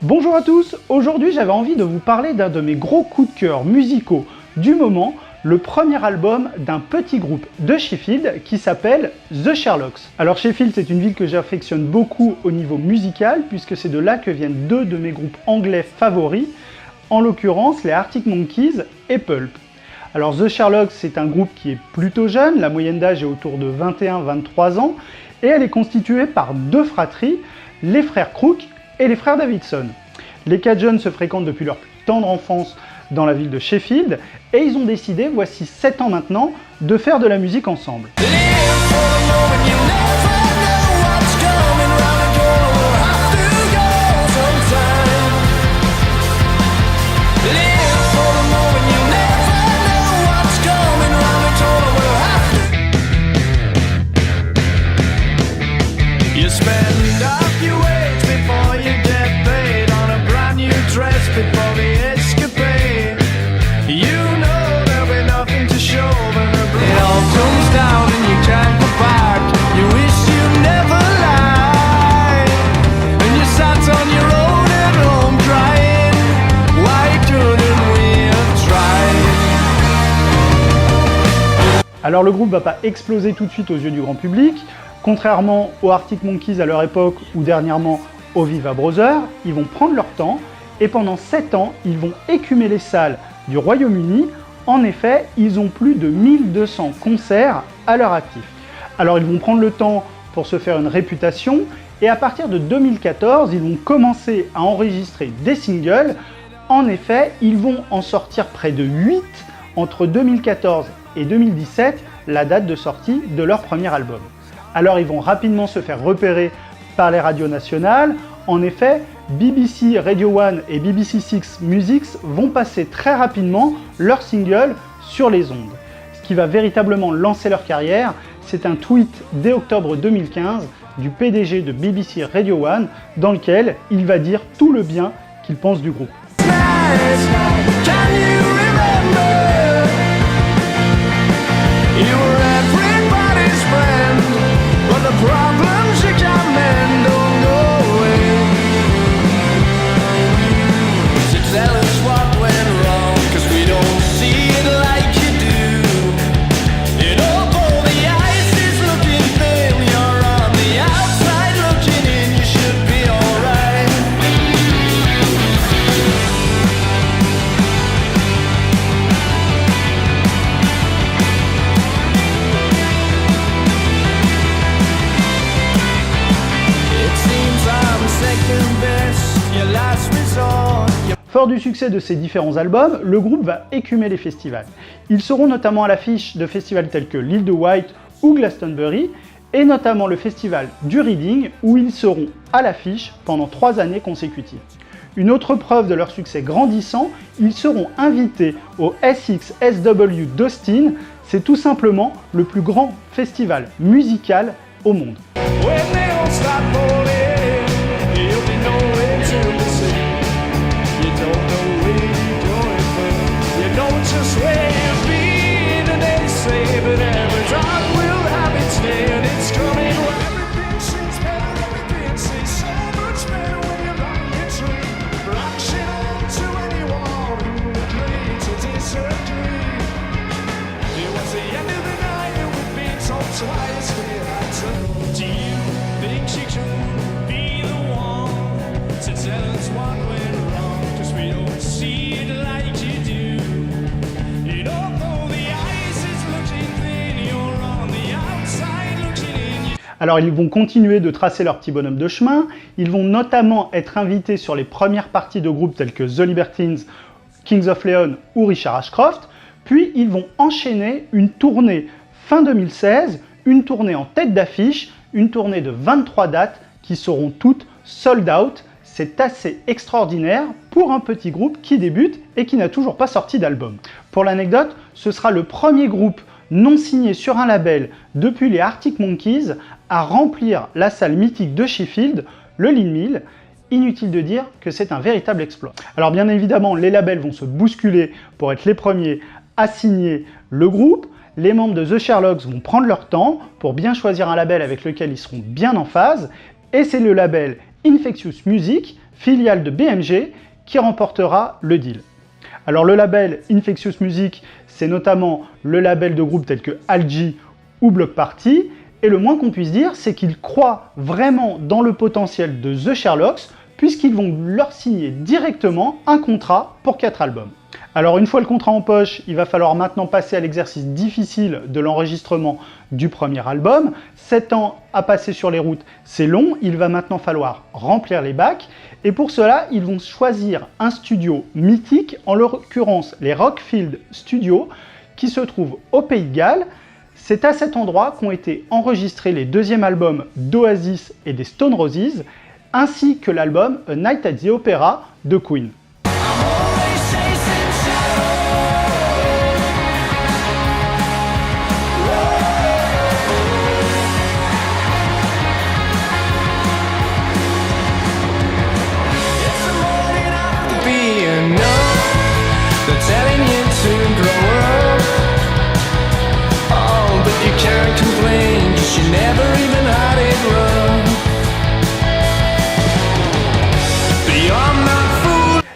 Bonjour à tous, aujourd'hui j'avais envie de vous parler d'un de mes gros coups de cœur musicaux du moment, le premier album d'un petit groupe de Sheffield qui s'appelle The Sherlocks. Alors Sheffield, c'est une ville que j'affectionne beaucoup au niveau musical puisque c'est de là que viennent deux de mes groupes anglais favoris, en l'occurrence les Arctic Monkeys et Pulp. Alors The Sherlocks, c'est un groupe qui est plutôt jeune, la moyenne d'âge est autour de 21-23 ans et elle est constituée par deux fratries, les frères Crook et les frères Davidson. Les quatre jeunes se fréquentent depuis leur plus tendre enfance dans la ville de Sheffield et ils ont décidé, voici 7 ans maintenant, de faire de la musique ensemble. Alors le groupe va pas exploser tout de suite aux yeux du grand public, contrairement aux Arctic Monkeys à leur époque ou dernièrement aux Viva Brothers, ils vont prendre leur temps et pendant 7 ans, ils vont écumer les salles du Royaume-Uni. En effet, ils ont plus de 1200 concerts à leur actif. Alors ils vont prendre le temps pour se faire une réputation et à partir de 2014, ils vont commencer à enregistrer des singles. En effet, ils vont en sortir près de 8 entre 2014 et 2017, la date de sortie de leur premier album. Alors ils vont rapidement se faire repérer par les radios nationales. En effet, BBC Radio 1 et BBC Six Music vont passer très rapidement leurs singles sur les ondes. Ce qui va véritablement lancer leur carrière, c'est un tweet dès octobre 2015 du PDG de BBC Radio 1 dans lequel il va dire tout le bien qu'il pense du groupe. Fort du succès de ces différents albums, le groupe va écumer les festivals. Ils seront notamment à l'affiche de festivals tels que l'Île de Wight ou Glastonbury, et notamment le festival du Reading, où ils seront à l'affiche pendant 3 années consécutives. Une autre preuve de leur succès grandissant, ils seront invités au SXSW d'Austin, c'est tout simplement le plus grand festival musical au monde. Alors ils vont continuer de tracer leur petit bonhomme de chemin, ils vont notamment être invités sur les premières parties de groupes tels que The Libertines, Kings of Leon ou Richard Ashcroft, puis ils vont enchaîner une tournée fin 2016, une tournée en tête d'affiche, une tournée de 23 dates qui seront toutes sold out. C'est assez extraordinaire pour un petit groupe qui débute et qui n'a toujours pas sorti d'album. Pour l'anecdote, ce sera le premier groupe non signé sur un label depuis les Arctic Monkeys à remplir la salle mythique de Sheffield, le Lin Mill. Inutile de dire que c'est un véritable exploit. Alors bien évidemment, les labels vont se bousculer pour être les premiers à signer le groupe. Les membres de The Sherlocks vont prendre leur temps pour bien choisir un label avec lequel ils seront bien en phase. Et c'est le label Infectious Music filiale de BMG, qui remportera le deal. Alors le label Infectious Music, c'est notamment le label de groupes tels que Algie ou Bloc Party, et le moins qu'on puisse dire, c'est qu'ils croient vraiment dans le potentiel de The Sherlocks, puisqu'ils vont leur signer directement un contrat pour 4 albums. Alors une fois le contrat en poche, il va falloir maintenant passer à l'exercice difficile de l'enregistrement du premier album. 7 ans à passer sur les routes, c'est long, il va maintenant falloir remplir les bacs, et pour cela, ils vont choisir un studio mythique, en l'occurrence les Rockfield Studios, qui se trouve au Pays de Galles. C'est à cet endroit qu'ont été enregistrés les deuxièmes albums d'Oasis et des Stone Roses, ainsi que l'album A Night at the Opera de Queen.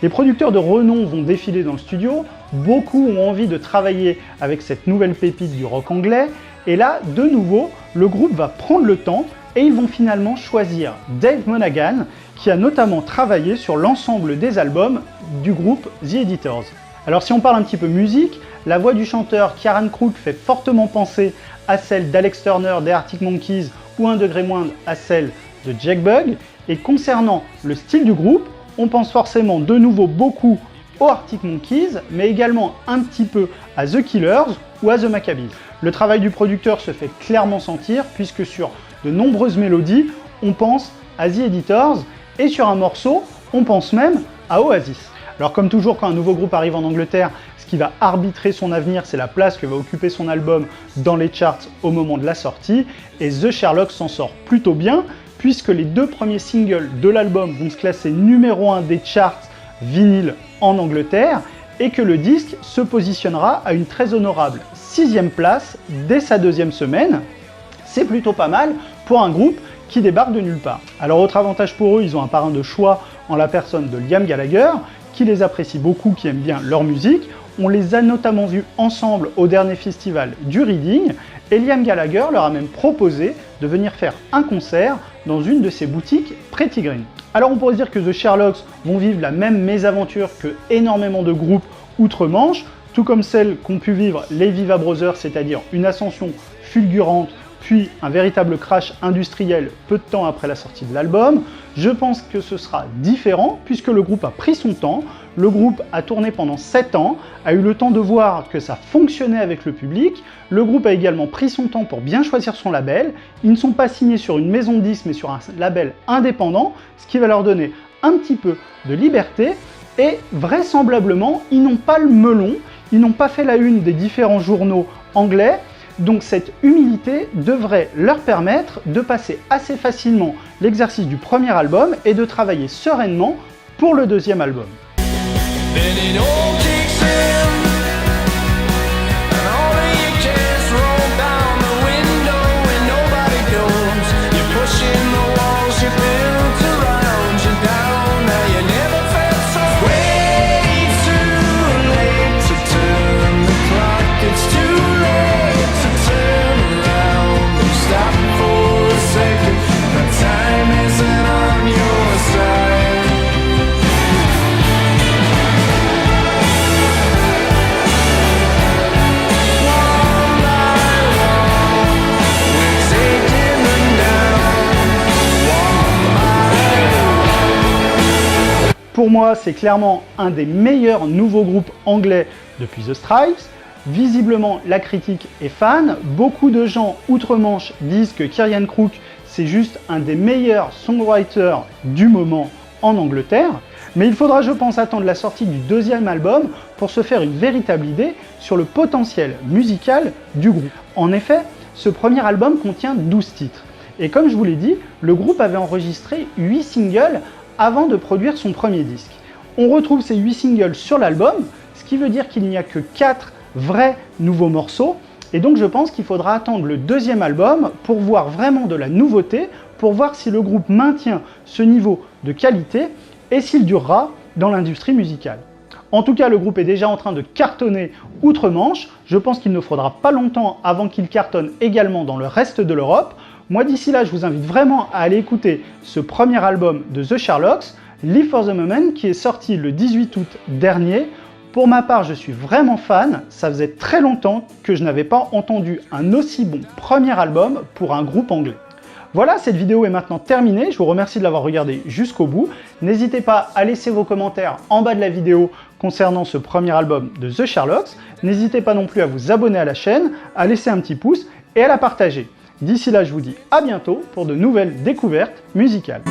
Les producteurs de renom vont défiler dans le studio, beaucoup ont envie de travailler avec cette nouvelle pépite du rock anglais, et là, de nouveau, le groupe va prendre le temps et ils vont finalement choisir Dave Monaghan, qui a notamment travaillé sur l'ensemble des albums du groupe The Editors. Alors si on parle un petit peu musique, la voix du chanteur Kieran Crook fait fortement penser à celle d'Alex Turner des Arctic Monkeys ou un degré moindre à celle de Jack Bugg, et concernant le style du groupe, on pense forcément de nouveau beaucoup aux Arctic Monkeys, mais également un petit peu à The Killers ou à The Maccabees. Le travail du producteur se fait clairement sentir, puisque sur de nombreuses mélodies, on pense à The Editors, et sur un morceau, on pense même à Oasis. Alors comme toujours, quand un nouveau groupe arrive en Angleterre, ce qui va arbitrer son avenir, c'est la place que va occuper son album dans les charts au moment de la sortie, et The Sherlocks s'en sort plutôt bien, puisque les 2 premiers singles de l'album vont se classer numéro 1 des charts vinyle en Angleterre, et que le disque se positionnera à une très honorable 6e place dès sa 2e semaine. C'est plutôt pas mal pour un groupe qui débarque de nulle part. Alors autre avantage pour eux, ils ont un parrain de choix en la personne de Liam Gallagher, qui les apprécie beaucoup, qui aime bien leur musique. On les a notamment vus ensemble au dernier festival du Reading, et Liam Gallagher leur a même proposé de venir faire un concert dans une de ses boutiques Pretty Green. Alors on pourrait dire que The Sherlocks vont vivre la même mésaventure que énormément de groupes outre-Manche, tout comme celle qu'ont pu vivre les Viva Brothers, c'est-à-dire une ascension fulgurante, puis un véritable crash industriel peu de temps après la sortie de l'album. Je pense que ce sera différent, puisque le groupe a pris son temps, le groupe a tourné pendant 7 ans, a eu le temps de voir que ça fonctionnait avec le public, le groupe a également pris son temps pour bien choisir son label, ils ne sont pas signés sur une maison de disques mais sur un label indépendant, ce qui va leur donner un petit peu de liberté, et vraisemblablement, ils n'ont pas le melon, ils n'ont pas fait la une des différents journaux anglais. Donc cette humilité devrait leur permettre de passer assez facilement l'exercice du premier album et de travailler sereinement pour le deuxième album. Pour moi, c'est clairement un des meilleurs nouveaux groupes anglais depuis The Stripes. Visiblement, la critique est fan. Beaucoup de gens outre-Manche disent que Kieran Crook, c'est juste un des meilleurs songwriters du moment en Angleterre. Mais il faudra, je pense, attendre la sortie du deuxième album pour se faire une véritable idée sur le potentiel musical du groupe. En effet, ce premier album contient 12 titres. Et comme je vous l'ai dit, le groupe avait enregistré 8 singles avant de produire son premier disque. On retrouve ces 8 singles sur l'album, ce qui veut dire qu'il n'y a que 4 vrais nouveaux morceaux, et donc je pense qu'il faudra attendre le deuxième album pour voir vraiment de la nouveauté, pour voir si le groupe maintient ce niveau de qualité et s'il durera dans l'industrie musicale. En tout cas, le groupe est déjà en train de cartonner outre-Manche. Je pense qu'il ne faudra pas longtemps avant qu'il cartonne également dans le reste de l'Europe. Moi, d'ici là, je vous invite vraiment à aller écouter ce premier album de The Sherlocks, Live for the Moment, qui est sorti le 18 août dernier. Pour ma part, je suis vraiment fan. Ça faisait très longtemps que je n'avais pas entendu un aussi bon premier album pour un groupe anglais. Voilà, cette vidéo est maintenant terminée. Je vous remercie de l'avoir regardée jusqu'au bout. N'hésitez pas à laisser vos commentaires en bas de la vidéo concernant ce premier album de The Sherlocks. N'hésitez pas non plus à vous abonner à la chaîne, à laisser un petit pouce et à la partager. D'ici là, je vous dis à bientôt pour de nouvelles découvertes musicales.